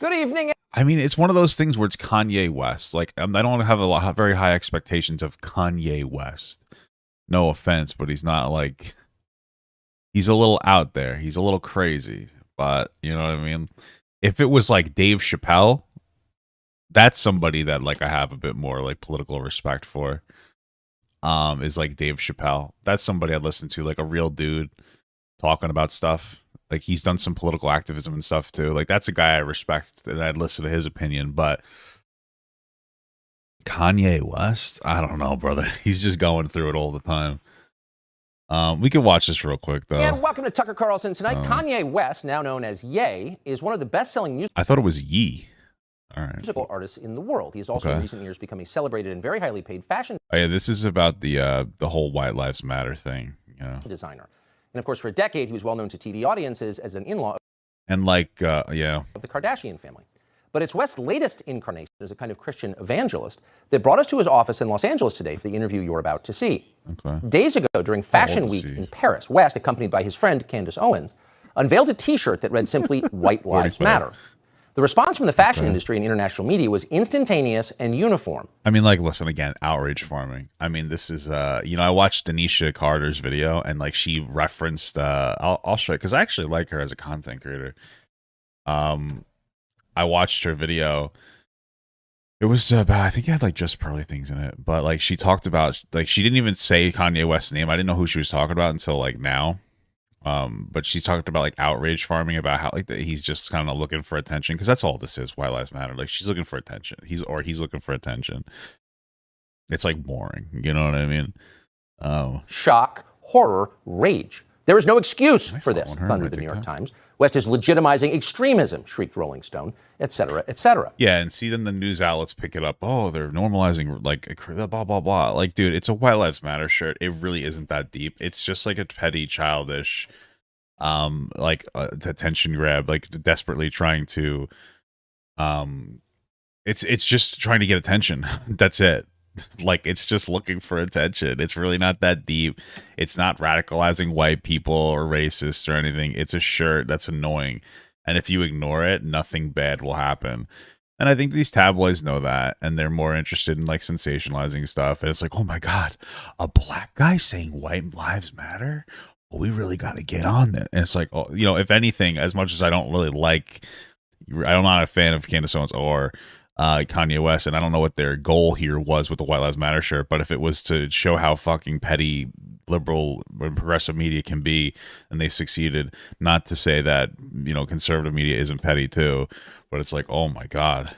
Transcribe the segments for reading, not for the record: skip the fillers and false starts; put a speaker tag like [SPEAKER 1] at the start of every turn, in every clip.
[SPEAKER 1] Good evening.
[SPEAKER 2] I mean, it's one of those things where it's Kanye West. Like, I don't have very high expectations of Kanye West. No offense, but he's not like he's a little out there. He's a little crazy, but you know what I mean. If it was like Dave Chappelle, that's somebody that like I have a bit more like political respect for. Is like Dave Chappelle. That's somebody I'd listen to, like a real dude talking about stuff. Like he's done some political activism and stuff too. Like that's a guy I respect and I'd listen to his opinion. But Kanye West, I don't know, brother. He's just going through it all the time. We can watch this real quick though.
[SPEAKER 1] And welcome to Tucker Carlson tonight. Kanye West, now known as Ye, is one of the best-selling
[SPEAKER 2] I thought it was Yee. All right.
[SPEAKER 1] musical artists in the world. He has also in recent years become a celebrated and very highly paid fashion
[SPEAKER 2] Oh yeah, this is about the whole White Lives Matter thing. You know?
[SPEAKER 1] designer. And of course, for a decade, he was well known to TV audiences as an in-law
[SPEAKER 2] And like, yeah.
[SPEAKER 1] of the Kardashian family. But it's West's latest incarnation as a kind of Christian evangelist that brought us to his office in Los Angeles today for the interview you're about to see.
[SPEAKER 2] Okay.
[SPEAKER 1] Days ago, during Fashion Week in Paris, West, accompanied by his friend Candace Owens, unveiled a T-shirt that read simply, White Lives Matter. The response from the fashion industry and international media was instantaneous and uniform.
[SPEAKER 2] I mean, like, listen, again, outrage farming. I mean, this is, you know, I watched Denisha Carter's video and like she referenced, I'll show you, because I actually like her as a content creator. I watched her video. It was about, I think it had like just pearly things in it, but like she talked about, like she didn't even say Kanye West's name. I didn't know who she was talking about until like now. But she talked about like outrage farming, about how like he's just kind of looking for attention, because that's all this is. White Lives Matter. Like she's looking for attention. He's looking for attention. It's like boring. You know what I mean?
[SPEAKER 1] Shock, horror, rage. There is no excuse for this, thundered the New York Times. West is legitimizing extremism, shrieked Rolling Stone, etc., etc.
[SPEAKER 2] Yeah, and see, then the news outlets pick it up. Oh, they're normalizing, like, blah, blah, blah. Like, dude, it's a White Lives Matter shirt. It really isn't that deep. It's just like a petty, childish, like, attention grab, like, desperately trying to, it's just trying to get attention. That's it. Like, it's just looking for attention. It's really not that deep. It's not radicalizing white people or racist or anything. It's a shirt that's annoying, and if you ignore it, nothing bad will happen. And I think these tabloids know that, and they're more interested in like sensationalizing stuff. And it's like, oh my god, a black guy saying white lives matter, well, we really got to get on that. And it's like, oh, you know, if anything, as much as I don't really like, I'm not a fan of Candace Owens or Kanye West, and I don't know what their goal here was with the White Lives Matter shirt, but if it was to show how fucking petty liberal and progressive media can be, and they succeeded. Not to say that, you know, conservative media isn't petty too, but it's like, oh my god.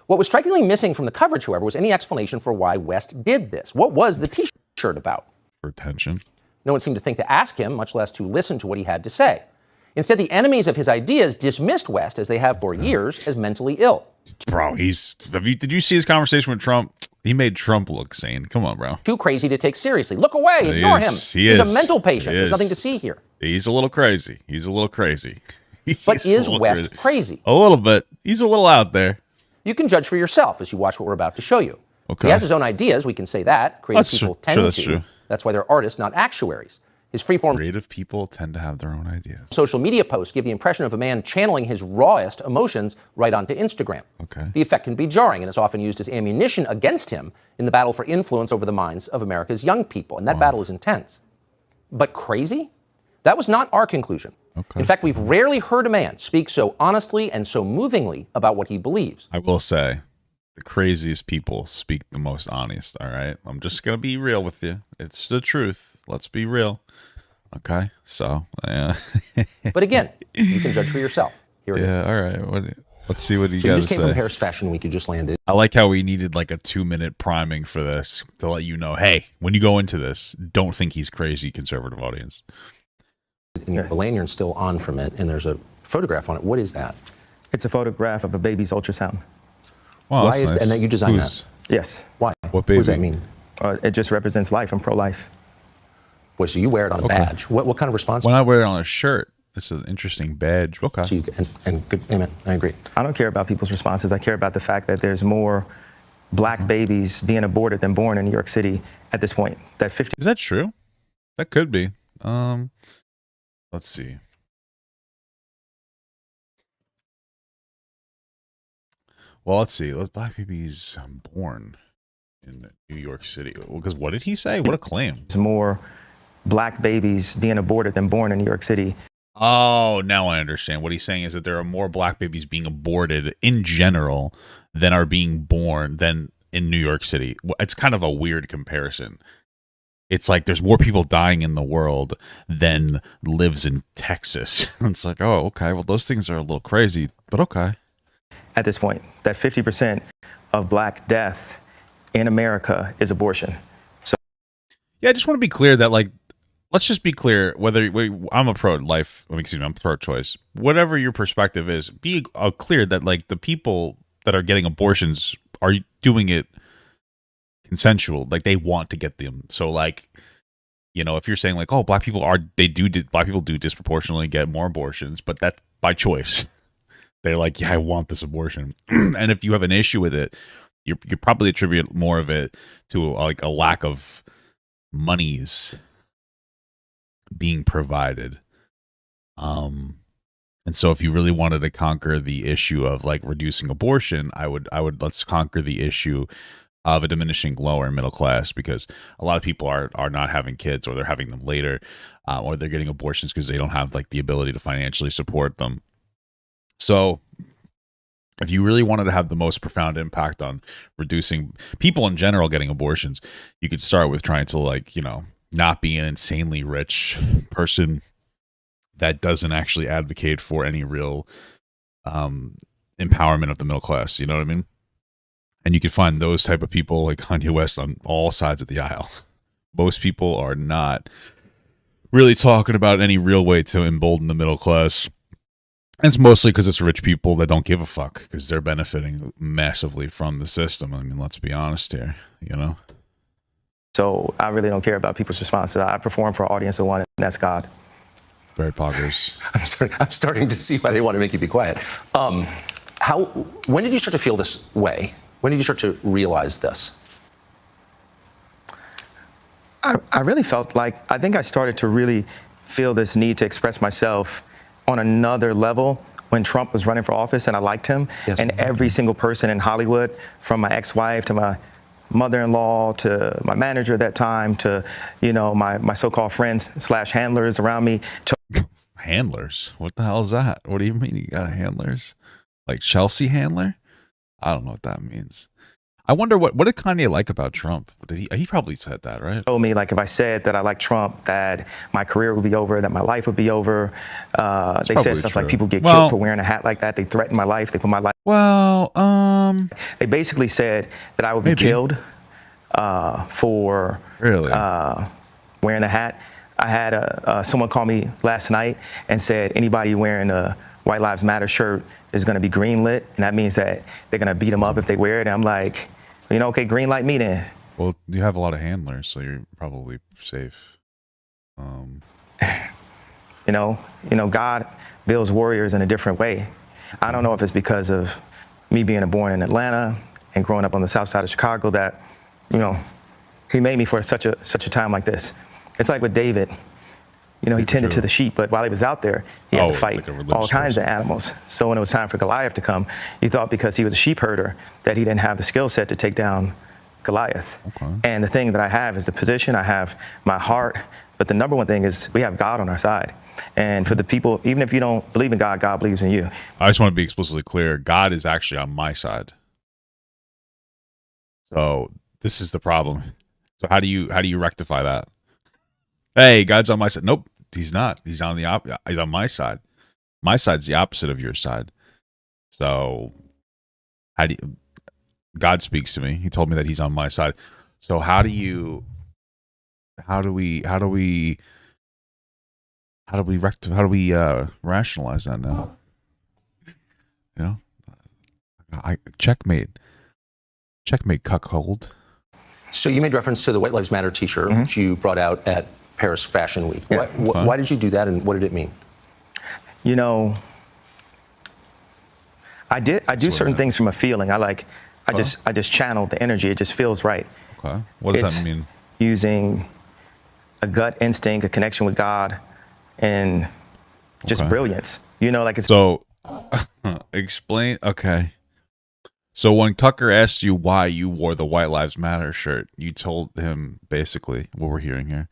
[SPEAKER 1] What was strikingly missing from the coverage, however, was any explanation for why West did this. What was the T-shirt about?
[SPEAKER 2] For attention.
[SPEAKER 1] No one seemed to think to ask him, much less to listen to what he had to say. Instead, the enemies of his ideas dismissed West, as they have for years, as mentally ill.
[SPEAKER 2] Bro, did you see his conversation with Trump? He made Trump look sane. Come on, bro.
[SPEAKER 1] Too crazy to take seriously. Look away, ignore him. He's a mental patient. There's nothing to see here.
[SPEAKER 2] He's a little crazy. He's a little crazy.
[SPEAKER 1] But is West crazy?
[SPEAKER 2] A little bit. He's a little out there.
[SPEAKER 1] You can judge for yourself as you watch what we're about to show you.
[SPEAKER 2] Okay.
[SPEAKER 1] He has his own ideas, we can say that. Creative people tend to.
[SPEAKER 2] True.
[SPEAKER 1] That's why they're artists, not actuaries. His freeform
[SPEAKER 2] creative people tend to have their own ideas.
[SPEAKER 1] Social media posts give the impression of a man channeling his rawest emotions right onto Instagram.
[SPEAKER 2] Okay.
[SPEAKER 1] The effect can be jarring and is often used as ammunition against him in the battle for influence over the minds of America's young people. And that battle is intense. But crazy? That was not our conclusion.
[SPEAKER 2] Okay.
[SPEAKER 1] In fact, we've rarely heard a man speak so honestly and so movingly about what he believes.
[SPEAKER 2] I will say, the craziest people speak the most honest, all right? I'm just going to be real with you. It's the truth. Let's be real. Okay, so, yeah.
[SPEAKER 1] But again, you can judge for yourself. Here it is.
[SPEAKER 2] Yeah, all right. Let's see what he
[SPEAKER 1] So
[SPEAKER 2] got
[SPEAKER 1] you just
[SPEAKER 2] to
[SPEAKER 1] came
[SPEAKER 2] say.
[SPEAKER 1] from Paris Fashion Week. You just landed.
[SPEAKER 2] I like how we needed like a 2-minute priming for this to let you know, hey, when you go into this, don't think he's crazy, conservative audience.
[SPEAKER 1] And the lanyard's still on from it, and there's a photograph on it. What is that?
[SPEAKER 3] It's a photograph of a baby's ultrasound.
[SPEAKER 2] Wow,
[SPEAKER 1] Why is
[SPEAKER 2] nice.
[SPEAKER 1] and that you designed that?
[SPEAKER 3] Yes.
[SPEAKER 1] Why?
[SPEAKER 2] What baby?
[SPEAKER 1] What does that mean?
[SPEAKER 3] It just represents life. I'm pro-life.
[SPEAKER 1] Boy, so you wear it on a badge. What kind of response?
[SPEAKER 2] Why not wear it on a shirt? It's an interesting badge. Okay.
[SPEAKER 1] So and good, amen. I agree.
[SPEAKER 3] I don't care about people's responses. I care about the fact that there's more black babies being aborted than born in New York City at this point.
[SPEAKER 2] Is that true? That could be. Let's see. Well, let's see. Let's black babies born in New York City. Because what did he say? What a claim.
[SPEAKER 3] There's more black babies being aborted than born in New York City.
[SPEAKER 2] Oh, now I understand. What he's saying is that there are more black babies being aborted in general than are being born than in New York City. It's kind of a weird comparison. It's like there's more people dying in the world than lives in Texas. It's like, oh, okay. Well, those things are a little crazy, but okay.
[SPEAKER 3] At this point, that 50% of black death in America is abortion. So,
[SPEAKER 2] yeah, I just want to be clear that, like, let's just be clear whether I'm a pro-life, excuse me, I'm pro-choice. Whatever your perspective is, be clear that, like, the people that are getting abortions are doing it consensual, like they want to get them. So, like, you know, if you're saying like, oh, black people do disproportionately get more abortions, but that's by choice. They're like, yeah, I want this abortion. And if you have an issue with it, you probably attribute more of it to like a lack of monies being provided. And so if you really wanted to conquer the issue of like reducing abortion, I would let's conquer the issue of a diminishing lower and middle class, because a lot of people are not having kids, or they're having them later, or they're getting abortions because they don't have like the ability to financially support them. So if you really wanted to have the most profound impact on reducing people in general getting abortions, you could start with trying to, like, you know, not be an insanely rich person that doesn't actually advocate for any real empowerment of the middle class. You know what I mean? And you can find those type of people like Kanye West on all sides of the aisle. Most people are not really talking about any real way to embolden the middle class. And it's mostly because it's rich people that don't give a fuck, because they're benefiting massively from the system. I mean, let's be honest here, you know?
[SPEAKER 3] So I really don't care about people's responses. I perform for an audience of one, and that's God.
[SPEAKER 2] Very poggers.
[SPEAKER 1] I'm starting to see why they want to make you be quiet. When did you start to feel this way? When did you start to realize this?
[SPEAKER 3] I really felt like, I think I started to really feel this need to express myself on another level when Trump was running for office, and I liked him. Yes. And every single person in Hollywood, from my ex-wife to my mother-in-law to my manager at that time to, you know, my so-called friends / handlers around me.
[SPEAKER 2] Handlers? What the hell is that? What do you mean you got handlers? Like Chelsea handler? I don't know what that means. I wonder what did Kanye like about Trump? Did he probably said that, right?
[SPEAKER 3] Told me, like, if I said that I like Trump, that my career would be over, that my life would be over. They said stuff like people get killed for wearing a hat like that. They threatened my life. They put my life.
[SPEAKER 2] Well,
[SPEAKER 3] they basically said that I would be killed for
[SPEAKER 2] really
[SPEAKER 3] wearing a hat. I had someone call me last night and said anybody wearing a White Lives Matter shirt is going to be green lit, and that means that they're going to beat them up if they wear it. And I'm like, you know, okay, green light me then.
[SPEAKER 2] Well, you have a lot of handlers, so you're probably safe.
[SPEAKER 3] You know, God builds warriors in a different way. I don't know if it's because of me being born in Atlanta and growing up on the south side of Chicago that, you know, he made me for such a time like this. It's like with David. You know, he tended to the sheep, but while he was out there, he had to fight all kinds of animals. So when it was time for Goliath to come, he thought because he was a sheep herder that he didn't have the skill set to take down Goliath. Okay. And the thing that I have is the position, I have my heart, but the number one thing is we have God on our side. And for the people, even if you don't believe in God, God believes in you.
[SPEAKER 2] I just want to be explicitly clear. God is actually on my side. So this is the problem. So how do you rectify that? Hey, God's on my side. Nope. He's not. He's on he's on my side. My side's the opposite of your side. So God speaks to me. He told me that he's on my side. So how do we rationalize that now? You know? Checkmate, cuckold.
[SPEAKER 1] So you made reference to the White Lives Matter t-shirt, which you brought out at Paris Fashion Week.
[SPEAKER 3] Yeah.
[SPEAKER 1] Why did you do that, and what did it mean?
[SPEAKER 3] You know, I do certain things from a feeling. I just channel the energy. It just feels right.
[SPEAKER 2] Okay. What does that mean?
[SPEAKER 3] Using a gut instinct, a connection with God, and just brilliance. You know, like it's
[SPEAKER 2] so explain. Okay. So when Tucker asked you why you wore the White Lives Matter shirt, you told him basically what we're hearing here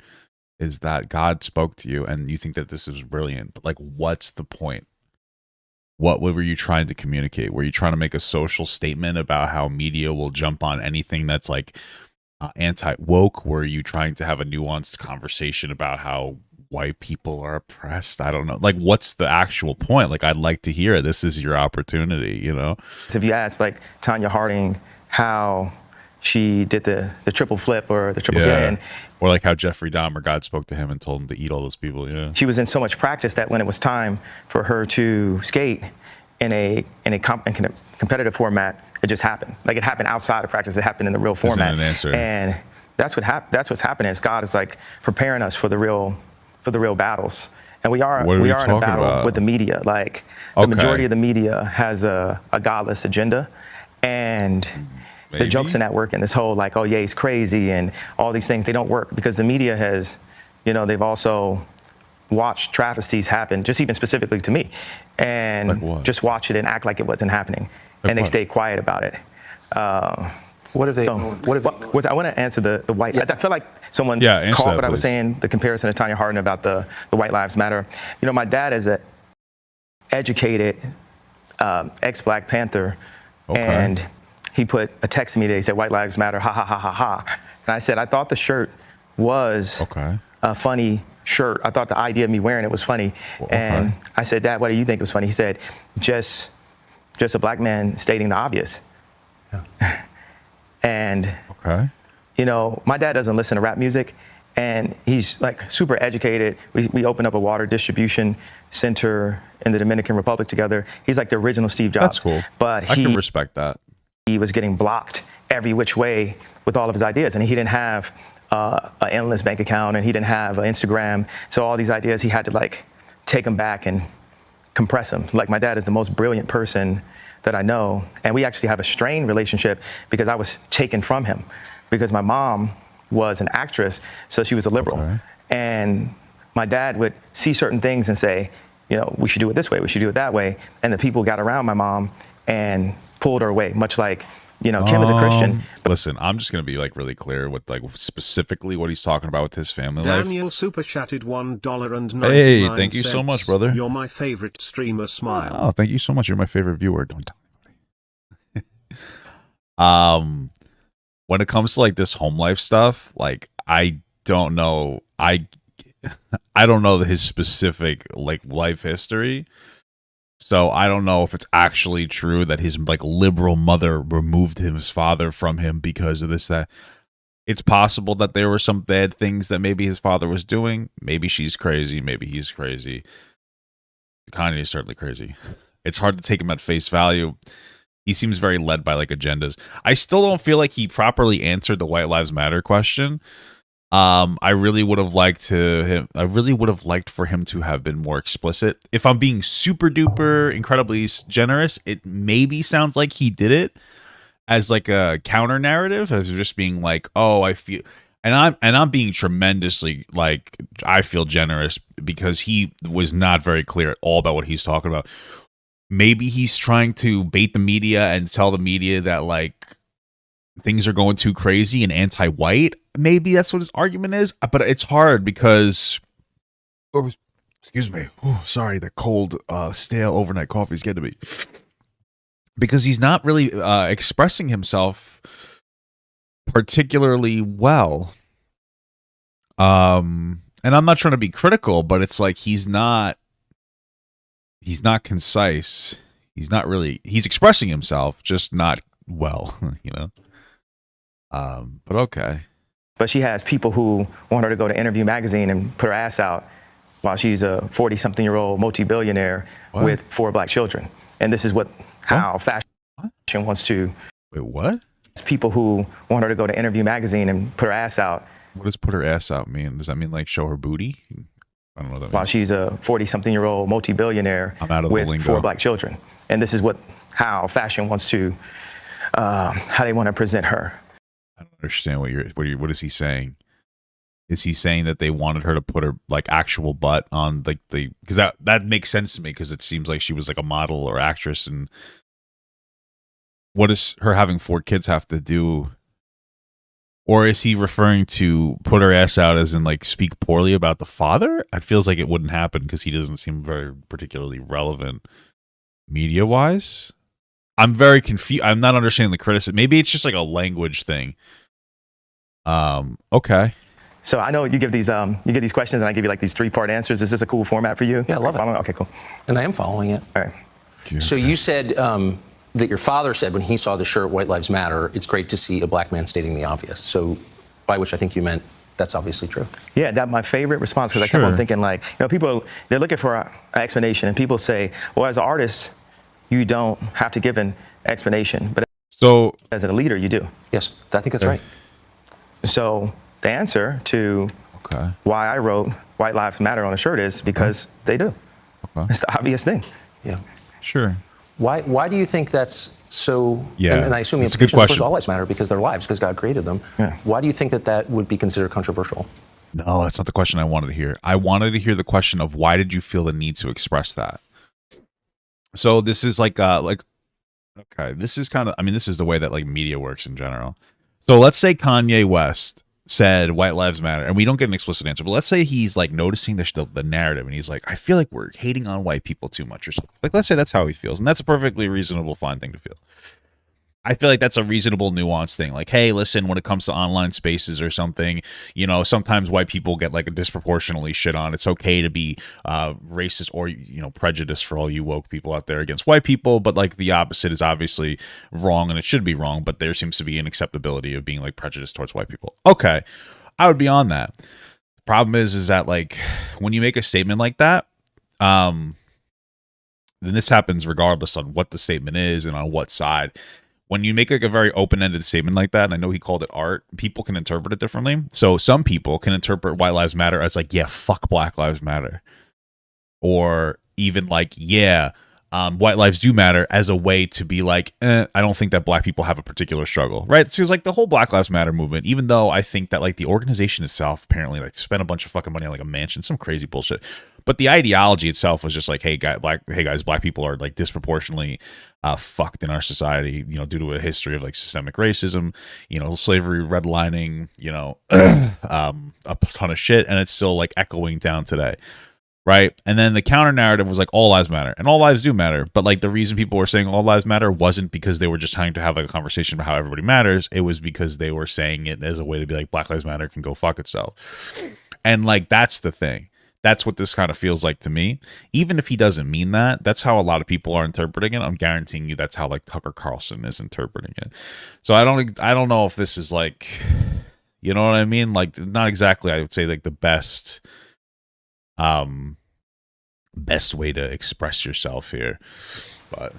[SPEAKER 2] is that God spoke to you and you think that this is brilliant. But like, what's the point? What were you trying to communicate? Were you trying to make a social statement about how media will jump on anything that's like anti-woke? Were you trying to have a nuanced conversation about how white people are oppressed? I don't know. Like, what's the actual point? Like, I'd like to hear it. This is your opportunity, you know?
[SPEAKER 3] So if you ask like Tanya Harding how she did the triple flip or the triple spin,
[SPEAKER 2] or like how Jeffrey Dahmer, God spoke to him and told him to eat all those people. Yeah,
[SPEAKER 3] she was in so much practice that when it was time for her to skate in a competitive format, it just happened. Like it happened outside of practice. It happened in the real format. And that's what's happening. Is God is like preparing us for the real battles. And we are in a battle with the media. Like the majority of the media has a godless agenda, and the jokes in that work and this whole like, oh yeah, he's crazy and all these things, they don't work because the media has, they've also watched travesties happen, just even specifically to me, and just watch it and act like it wasn't happening, and they stay quiet about it.
[SPEAKER 4] What have they?
[SPEAKER 3] I want to answer the white. I feel like someone caught what I was saying. The comparison to Tanya Harding about the White Lives Matter. My dad is an educated ex-Black Panther, and he put a text to me today. He said, "White Lives Matter, ha ha ha ha ha." And I said, I thought the shirt was a funny shirt. I thought the idea of me wearing it was funny. And I said, "Dad, what do you think was funny?" He said, just a Black man stating the obvious. Yeah. And, my dad doesn't listen to rap music, and he's like super educated. We opened up a water distribution center in the Dominican Republic together. He's like the original Steve Jobs.
[SPEAKER 2] That's cool.
[SPEAKER 3] But
[SPEAKER 2] I can respect that.
[SPEAKER 3] He was getting blocked every which way with all of his ideas, and he didn't have an endless bank account, and he didn't have an Instagram. So all these ideas, he had to like take them back and compress them. Like my dad is the most brilliant person that I know, and we actually have a strained relationship because I was taken from him, because my mom was an actress, so she was a liberal, and my dad would see certain things and say, we should do it this way, we should do it that way, and the people got around my mom and pulled her away, much like, Kim is a Christian.
[SPEAKER 2] Listen, I'm just going to be like really clear with like specifically what he's talking about with his family life.
[SPEAKER 4] Daniel super chatted $1.99.
[SPEAKER 2] Hey, thank you so much, brother.
[SPEAKER 4] You're my favorite streamer. Smile.
[SPEAKER 2] Oh, thank you so much. You're my favorite viewer. Don't tell anybody. When it comes to like this home life stuff, like I don't know his specific like life history. So I don't know if it's actually true that his like liberal mother removed his father from him because of this, that. It's possible that there were some bad things that maybe his father was doing. Maybe she's crazy. Maybe he's crazy. Kanye is certainly crazy. It's hard to take him at face value. He seems very led by like agendas. I still don't feel like he properly answered the White Lives Matter question. I really would have liked for him to have been more explicit. If I'm being super duper incredibly generous, it maybe sounds like he did it as like a counter narrative, as just being like, oh, I feel, and I'm being tremendously like, I feel generous because he was not very clear at all about what he's talking about. Maybe he's trying to bait the media and tell the media that like things are going too crazy and anti-white. Maybe that's what his argument is, but it's hard because, excuse me, sorry, that cold, stale overnight coffee is getting to me. Because he's not really expressing himself particularly well. And I'm not trying to be critical, but it's like he's not concise. He's expressing himself, just not well, but okay.
[SPEAKER 3] But she has people who want her to go to Interview Magazine and put her ass out while she's a 40-something-year-old multi-billionaire with 4 Black children. And this is how fashion wants to.
[SPEAKER 2] Wait, what?
[SPEAKER 3] It's people who want her to go to Interview Magazine and put her ass out.
[SPEAKER 2] What does put her ass out mean? Does that mean like show her booty? I don't know what that
[SPEAKER 3] while
[SPEAKER 2] means.
[SPEAKER 3] She's a 40-something-year-old multi-billionaire with 4 Black children. And this is how fashion wants to, how they want to present her.
[SPEAKER 2] I don't understand what is he saying? Is he saying that they wanted her to put her like actual butt on like because that makes sense to me, because it seems like she was like a model or actress, and what does her having 4 kids have to do? Or is he referring to put her ass out as in like speak poorly about the father? It feels like it wouldn't happen because he doesn't seem very particularly relevant media wise. I'm very confused. I'm not understanding the criticism. Maybe it's just like a language thing. Okay.
[SPEAKER 3] So I know you give these questions and I give you like these 3-part answers. Is this a cool format for you?
[SPEAKER 1] Yeah, I love it.
[SPEAKER 3] Okay, cool.
[SPEAKER 1] And I am following it.
[SPEAKER 3] All right.
[SPEAKER 1] So you said that your father said when he saw the shirt "White Lives Matter," it's great to see a black man stating the obvious. So, by which I think you meant that's obviously true.
[SPEAKER 3] Yeah, that's my favorite response because I kept on thinking like, people, they're looking for an explanation, and people say, well, as an artist, you don't have to give an explanation, but
[SPEAKER 2] so
[SPEAKER 3] as a leader, you do.
[SPEAKER 1] Yes, I think that's right.
[SPEAKER 3] So the answer to why I wrote "White Lives Matter" on a shirt is because they do. It's the obvious thing.
[SPEAKER 1] Yeah.
[SPEAKER 2] Sure.
[SPEAKER 1] Why do you think that's so?
[SPEAKER 2] Yeah,
[SPEAKER 1] and I assume the
[SPEAKER 2] that's a good
[SPEAKER 1] implication is, of course,
[SPEAKER 2] question.
[SPEAKER 1] all lives matter because they're lives, because God created them.
[SPEAKER 3] Yeah.
[SPEAKER 1] Why do you think that would be considered controversial?
[SPEAKER 2] No, that's not the question I wanted to hear. I wanted to hear the question of why did you feel the need to express that? So this is okay, this is kind of, I mean, this is the way that like media works in general. So let's say Kanye West said "White Lives Matter," and we don't get an explicit answer, but let's say he's like noticing the narrative and he's like, I feel like we're hating on white people too much or something. Like, let's say that's how he feels, and that's a perfectly reasonable, fine thing to feel. I feel like that's a reasonable, nuanced thing. Like, hey, listen, when it comes to online spaces or something, sometimes white people get like a disproportionately shit on. It's okay to be racist or, prejudiced for all you woke people out there against white people. But like the opposite is obviously wrong and it should be wrong. But there seems to be an acceptability of being like prejudiced towards white people. Okay, I would be on that. The problem is that like when you make a statement like that, then this happens regardless on what the statement is and on what side. When you make like a very open-ended statement like that, and I know he called it art, people can interpret it differently. So some people can interpret "White Lives Matter" as like, yeah, fuck Black Lives Matter. Or even like, yeah, white lives do matter as a way to be like, I don't think that black people have a particular struggle, right? So it's like the whole Black Lives Matter movement, even though I think that like the organization itself apparently like spent a bunch of fucking money on like a mansion, some crazy bullshit. But the ideology itself was just like, hey guys, black people are like disproportionately fucked in our society, due to a history of like systemic racism, slavery, redlining, a ton of shit, and it's still like echoing down today. Right. And then the counter narrative was like all lives matter, and all lives do matter. But like the reason people were saying all lives matter wasn't because they were just trying to have like a conversation about how everybody matters. It was because they were saying it as a way to be like Black Lives Matter can go fuck itself. And like that's the thing. That's what this kind of feels like to me. Even if he doesn't mean that, that's how a lot of people are interpreting it. I'm guaranteeing you that's how like Tucker Carlson is interpreting it. So I don't know if this is like, you know what I mean? Like not exactly, I would say like the best way to express yourself here, but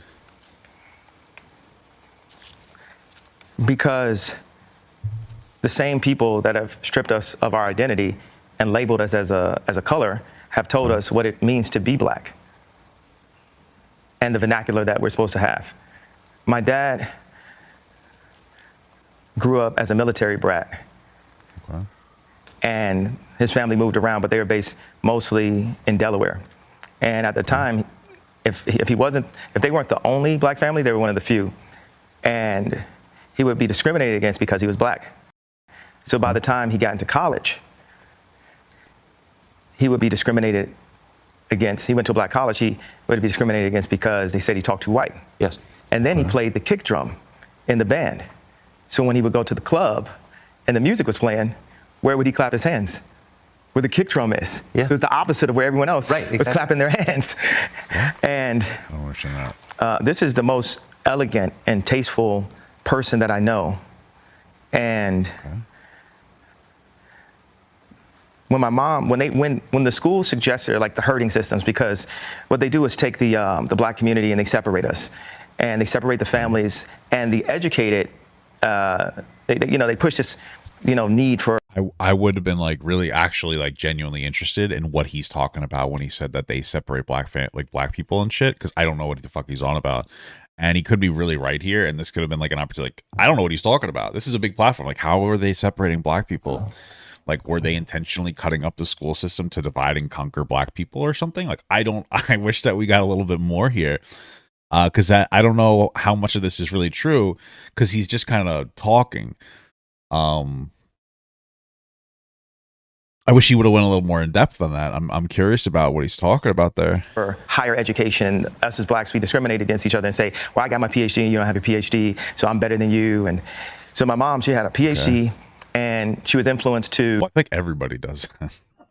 [SPEAKER 3] because the same people that have stripped us of our identity and labeled us as a color have told us what it means to be black and the vernacular that we're supposed to have. My dad grew up as a military brat. Okay. And his family moved around, but they were based mostly in Delaware. And at the time, if they weren't the only black family, they were one of the few. And he would be discriminated against because he was black. So by the time he got into college, he would be discriminated against. He went to a black college, he would be discriminated against because they said he talked too white.
[SPEAKER 1] Yes.
[SPEAKER 3] And then he played the kick drum in the band. So when he would go to the club and the music was playing, where would he clap his hands? Where the kick drum is.
[SPEAKER 1] Yeah.
[SPEAKER 3] So it's the opposite of where everyone else
[SPEAKER 1] exactly.
[SPEAKER 3] was clapping their hands.
[SPEAKER 2] Yeah.
[SPEAKER 3] And
[SPEAKER 2] I don't understand that.
[SPEAKER 3] This is the most elegant and tasteful person that I know. And when my mom, when the school suggested like the herding systems, because what they do is take the black community and they separate us, and they separate the families, and the educated, they push this, need for.
[SPEAKER 2] I would have been like really actually like genuinely interested in what he's talking about when he said that they separate black people and shit, because I don't know what the fuck he's on about. And he could be really right here, and this could have been like an opportunity. Like, I don't know what he's talking about. This is a big platform. Like, how are they separating black people? Like, were they intentionally cutting up the school system to divide and conquer black people or something? Like, I wish that we got a little bit more here. because I don't know how much of this is really true because he's just kind of talking. I wish he would have went a little more in depth on that. I'm curious about what he's talking about there.
[SPEAKER 3] For higher education, us as blacks, we discriminate against each other and say, well, I got my PhD and you don't have a PhD, so I'm better than you. And so my mom, she had a PhD and she was influenced to...
[SPEAKER 2] Well, I think everybody does.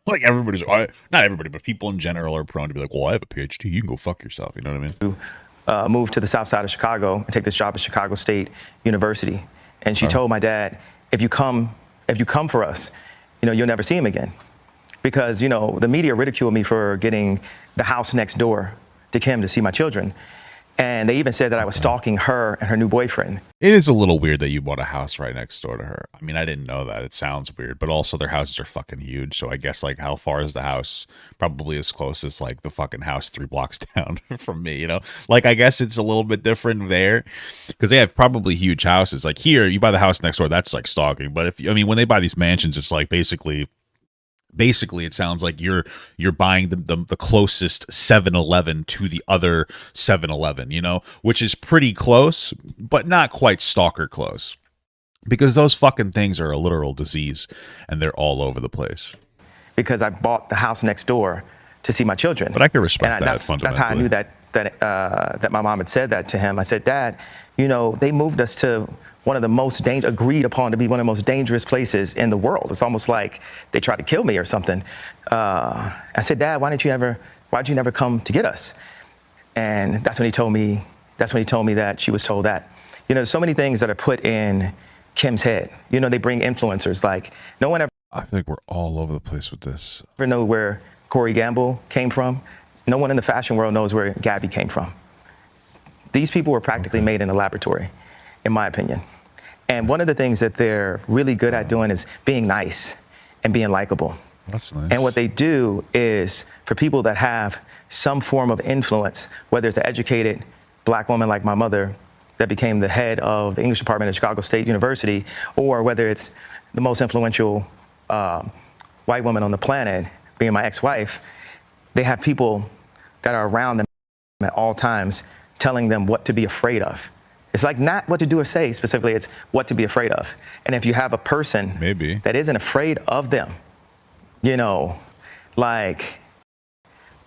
[SPEAKER 2] Like everybody's, not everybody, but people in general are prone to be like, well, I have a PhD, you can go fuck yourself. You know what I mean?
[SPEAKER 3] Move to the south side of Chicago and take this job at Chicago State University. And she told my dad, if you come for us, you'll never see him again. Because, the media ridiculed me for getting the house next door to Kim to see my children. And they even said that I was stalking her and her new boyfriend.
[SPEAKER 2] It is a little weird that you bought a house right next door to her. I mean, I didn't know that. It sounds weird, but also their houses are fucking huge. So I guess like how far is the house? Probably as close as like the fucking house 3 blocks down from me, Like I guess it's a little bit different there because they have probably huge houses. Like here, you buy the house next door, that's like stalking. But when they buy these mansions, it's like basically it sounds like you're buying the closest 7-Eleven to the other 7-Eleven, which is pretty close, but not quite stalker close. Because those fucking things are a literal disease and they're all over the place.
[SPEAKER 3] Because I bought the house next door to see my children.
[SPEAKER 2] But I can respect that
[SPEAKER 3] That's
[SPEAKER 2] fundamentally.
[SPEAKER 3] how I knew that my mom had said that to him. I said, Dad, they moved us to one of the most agreed upon to be one of the most dangerous places in the world. It's almost like they tried to kill me or something. I said, Dad, why'd you never come to get us? And that's when he told me that she was told that. There's so many things that are put in Kim's head. They bring influencers, like no one ever.
[SPEAKER 2] I think we're all over the place with this.
[SPEAKER 3] Ever know where Corey Gamble came from? No one in the fashion world knows where Gabby came from. These people were practically made in a laboratory, in my opinion. And one of the things that they're really good at doing is being nice and being likable.
[SPEAKER 2] That's nice.
[SPEAKER 3] And what they do is for people that have some form of influence, whether it's an educated black woman like my mother that became the head of the English department at Chicago State University, or whether it's the most influential white woman on the planet, being my ex-wife, they have people that are around them at all times telling them what to be afraid of. It's like not what to do or say specifically, it's what to be afraid of. And if you have a person that isn't afraid of them, like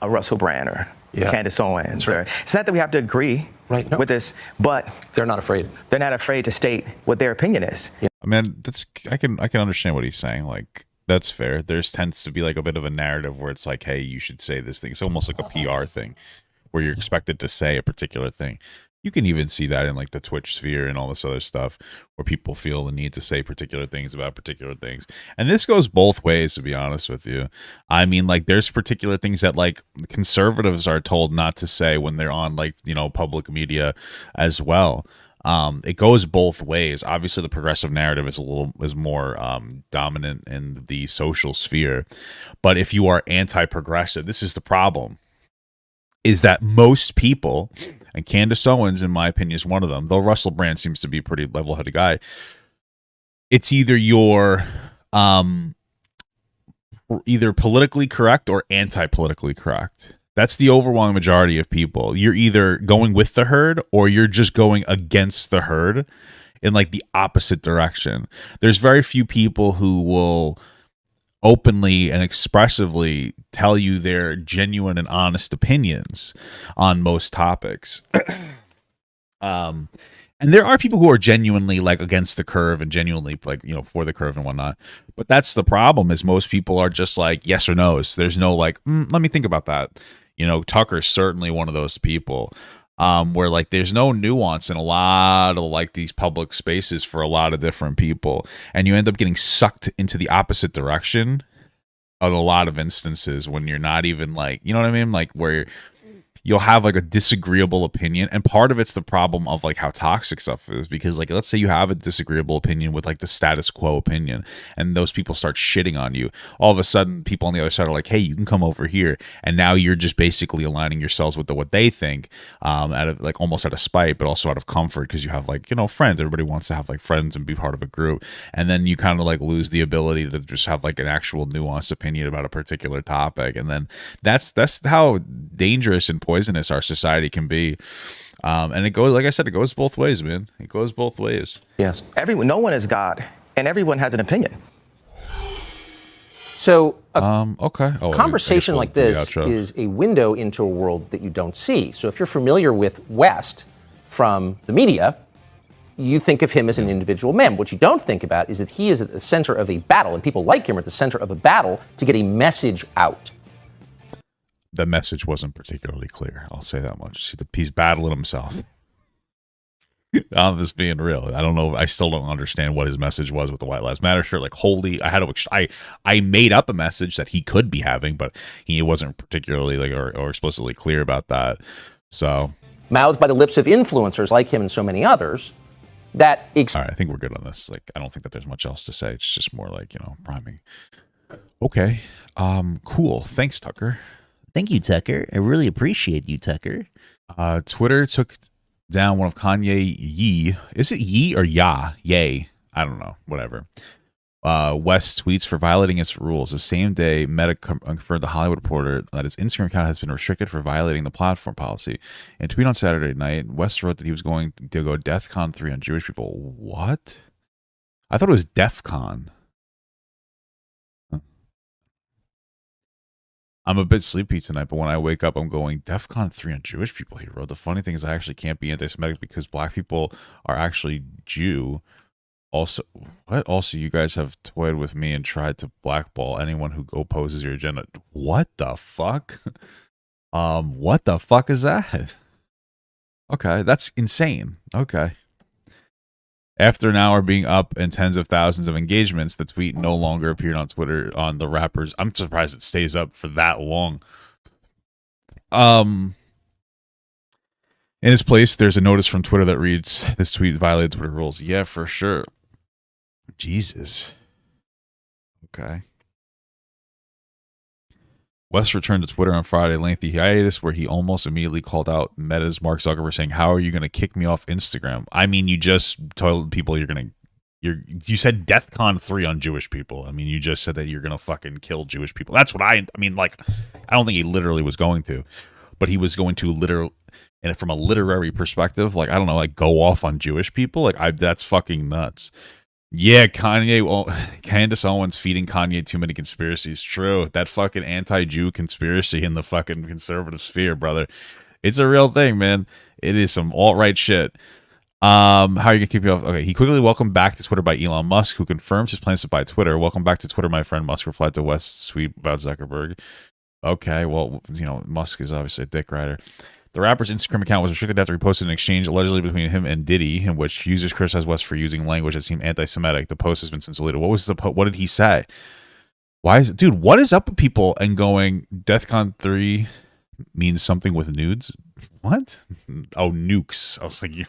[SPEAKER 3] a Russell Brand or Candace Owens,
[SPEAKER 1] right.
[SPEAKER 3] It's not that we have to agree with this, but
[SPEAKER 1] they're not afraid.
[SPEAKER 3] They're not afraid to state what their opinion is.
[SPEAKER 1] Yeah.
[SPEAKER 2] I mean, I can understand what he's saying. Like, that's fair. There's tends to be like a bit of a narrative where it's like, hey, you should say this thing. It's almost like a PR thing where you're expected to say a particular thing. You can even see that in like the Twitch sphere and all this other stuff where people feel the need to say particular things about particular things. And this goes both ways, to be honest with you. I mean, like there's particular things that like conservatives are told not to say when they're on like, public media as well. It goes both ways. Obviously, the progressive narrative is more dominant in the social sphere. But if you are anti-progressive, this is the problem, is that most people, and Candace Owens, in my opinion, is one of them, though Russell Brand seems to be a pretty level-headed guy, it's either you're either politically correct or anti-politically correct. That's the overwhelming majority of people. You're either going with the herd or you're just going against the herd in like the opposite direction. There's very few people who will openly and expressively tell you their genuine and honest opinions on most topics. And there are people who are genuinely like against the curve and genuinely like, for the curve and whatnot. But that's the problem, is most people are just like yes or no's. There's no like, let me think about that. Tucker's certainly one of those people where like there's no nuance in a lot of like these public spaces for a lot of different people. And you end up getting sucked into the opposite direction of a lot of instances when you're not even like, you know what I mean? Like where you'll have like a disagreeable opinion, and part of it's the problem of like how toxic stuff is, because like let's say you have a disagreeable opinion with like the status quo opinion and those people start shitting on you. All of a sudden people on the other side are like, hey, you can come over here, and now you're just basically aligning yourselves with what they think, out of like almost out of spite, but also out of comfort, because you have like friends. Everybody wants to have like friends and be part of a group, and then you kind of like lose the ability to just have like an actual nuanced opinion about a particular topic. And then that's how dangerous and poisonous our society can be. And it goes, like I said, it goes both ways, man. It goes both ways.
[SPEAKER 3] Yes. No one is God, and everyone has an opinion.
[SPEAKER 1] So
[SPEAKER 2] okay.
[SPEAKER 1] Conversation like this is a window into a world that you don't see. So if you're familiar with West from the media, you think of him as an individual man. What you don't think about is that he is at the center of a battle, and people like him are at the center of a battle to get a message out.
[SPEAKER 2] The message wasn't particularly clear. I'll say that much. He's battling himself. I'm just being real. I don't know. I still don't understand what his message was with the White Lives Matter shirt. Like, holy, I made up a message that he could be having, but he wasn't particularly like or explicitly clear about that. So,
[SPEAKER 1] mouthed by the lips of influencers like him and so many others, that.
[SPEAKER 2] All right, I think we're good on this. Like, I don't think that there's much else to say. It's just more like, priming. Okay. Cool. Thanks, Tucker.
[SPEAKER 5] Thank you, Tucker. I really appreciate you, Tucker.
[SPEAKER 2] Twitter took down one of Kanye Yee. Is it Yee or Ya? Yay. I don't know. Whatever. West tweets for violating its rules. The same day, Meta confirmed the Hollywood Reporter that his Instagram account has been restricted for violating the platform policy. In a tweet on Saturday night, West wrote that he was going to go DEFCON 3 on Jewish people. What? I thought it was DEFCON. I'm a bit sleepy tonight, but when I wake up, I'm going DEFCON 3 on Jewish people, he wrote. The funny thing is I actually can't be anti-Semitic because black people are actually Jew. Also, what? Also, you guys have toyed with me and tried to blackball anyone who opposes your agenda. What the fuck? What the fuck is that? Okay, that's insane. Okay. After an hour being up and tens of thousands of engagements, the tweet no longer appeared on Twitter on the rappers. I'm surprised it stays up for that long. In its place, there's a notice from Twitter that reads, "This tweet violated Twitter rules." Yeah, for sure. Jesus. Okay. West returned to Twitter on Friday, lengthy hiatus, where he almost immediately called out Meta's Mark Zuckerberg, saying, "How are you going to kick me off Instagram?" I mean, you just told people you said DEFCON 3 on Jewish people. I mean, you just said that you're going to fucking kill Jewish people. That's what I mean, like, I don't think he literally was going to, but he was going to literally, and from a literary perspective, like, I don't know, like, go off on Jewish people. Like, that's fucking nuts. Yeah, Candace Owens feeding Kanye too many conspiracies. True. That fucking anti-Jew conspiracy in the fucking conservative sphere, brother. It's a real thing, man. It is some alt-right shit. How are you gonna keep me off? Okay, he quickly welcomed back to Twitter by Elon Musk, who confirms his plans to buy Twitter. "Welcome back to Twitter, my friend," Musk replied to West's tweet about Zuckerberg. Okay, well, Musk is obviously a dick rider. The rapper's Instagram account was restricted after he posted an exchange allegedly between him and Diddy, in which users criticized West for using language that seemed anti-Semitic. The post has been since deleted. What did he say? Dude, what is up with people and going, DEFCON 3 means something with nudes? What? Oh, nukes. I was like,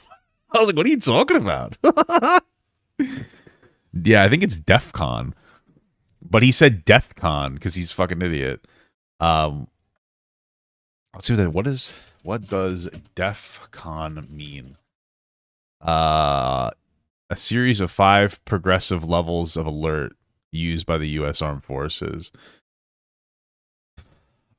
[SPEAKER 2] what are you talking about? Yeah, I think it's DEFCON. But he said DEFCON because he's a fucking idiot. Let's see what does DEFCON mean? A series of 5 progressive levels of alert used by the U.S. Armed Forces.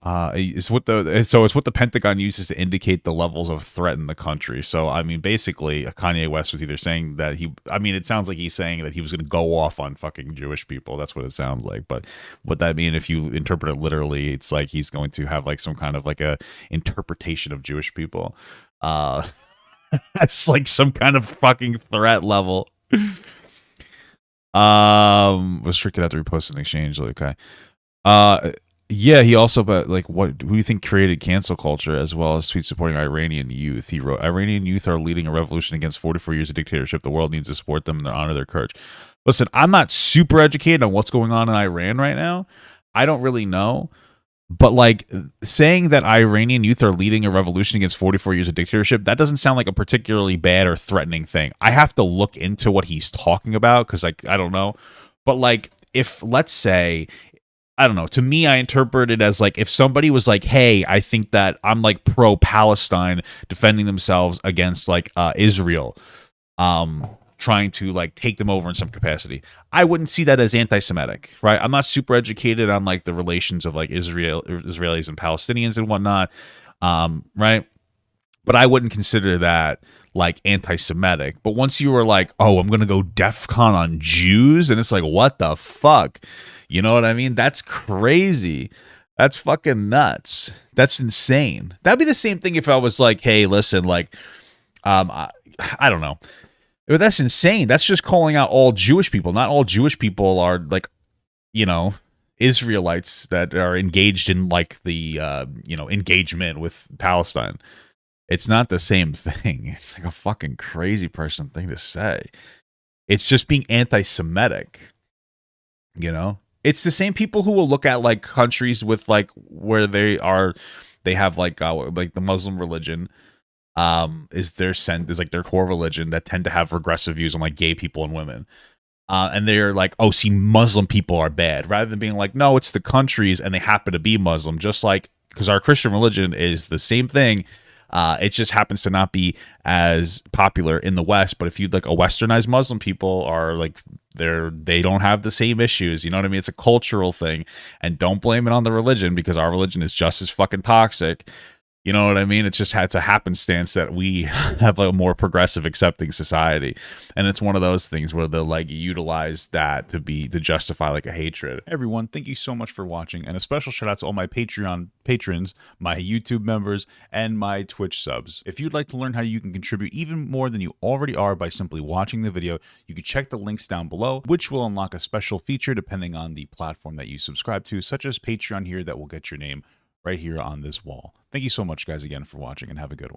[SPEAKER 2] It's what the Pentagon uses to indicate the levels of threat in the country. So, I mean, basically, Kanye West was either saying that it sounds like he's saying that he was going to go off on fucking Jewish people. That's what it sounds like. But what that mean, if you interpret it literally, it's like he's going to have like some kind of like a interpretation of Jewish people. That's like some kind of fucking threat level. Restricted after he posted an exchange. Okay. Yeah, he also, but like, who do you think created cancel culture, as well as tweets supporting Iranian youth? He wrote, "Iranian youth are leading a revolution against 44 years of dictatorship. The world needs to support them and honor their courage." Listen, I'm not super educated on what's going on in Iran right now. I don't really know. But like saying that Iranian youth are leading a revolution against 44 years of dictatorship, that doesn't sound like a particularly bad or threatening thing. I have to look into what he's talking about because like, I don't know. But like, if let's say, I don't know. To me, I interpret it as like if somebody was like, "Hey, I think that I'm like pro-Palestine, defending themselves against like Israel, trying to like take them over in some capacity." I wouldn't see that as anti-Semitic, right? I'm not super educated on like the relations of like Israelis and Palestinians and whatnot, right? but I wouldn't consider that like anti-Semitic. But once you were like, oh, I'm gonna go DEFCON on Jews, and it's like, what the fuck? You know what I mean? That's crazy. That's fucking nuts. That's insane. That'd be the same thing if I was like, hey, listen, like, I don't know. But that's insane. That's just calling out all Jewish people. Not all Jewish people are like, you know, Israelites that are engaged in like the, engagement with Palestine. It's not the same thing. It's like a fucking crazy person thing to say. It's just being anti-Semitic, you know? It's the same people who will look at like countries with like where they have like the Muslim religion is like their core religion that tend to have regressive views on like gay people and women. And they're like, oh, see, Muslim people are bad, rather than being like, no, it's the countries and they happen to be Muslim, just like because our Christian religion is the same thing. It just happens to not be as popular in the West. But if you like a westernized Muslim people are like they don't have the same issues. You know what I mean? It's a cultural thing, and don't blame it on the religion because our religion is just as fucking toxic. You know what I mean? It's just it's a happenstance that we have a more progressive, accepting society, and it's one of those things where they'll like utilize that to justify like a hatred. Everyone, thank you so much for watching, and a special shout out to all my Patreon patrons, my YouTube members, and my Twitch subs. If you'd like to learn how you can contribute even more than you already are by simply watching the video, you can check the links down below, which will unlock a special feature depending on the platform that you subscribe to, such as Patreon here that will get your name right here on this wall. Thank you so much, guys, again for watching, and have a good one.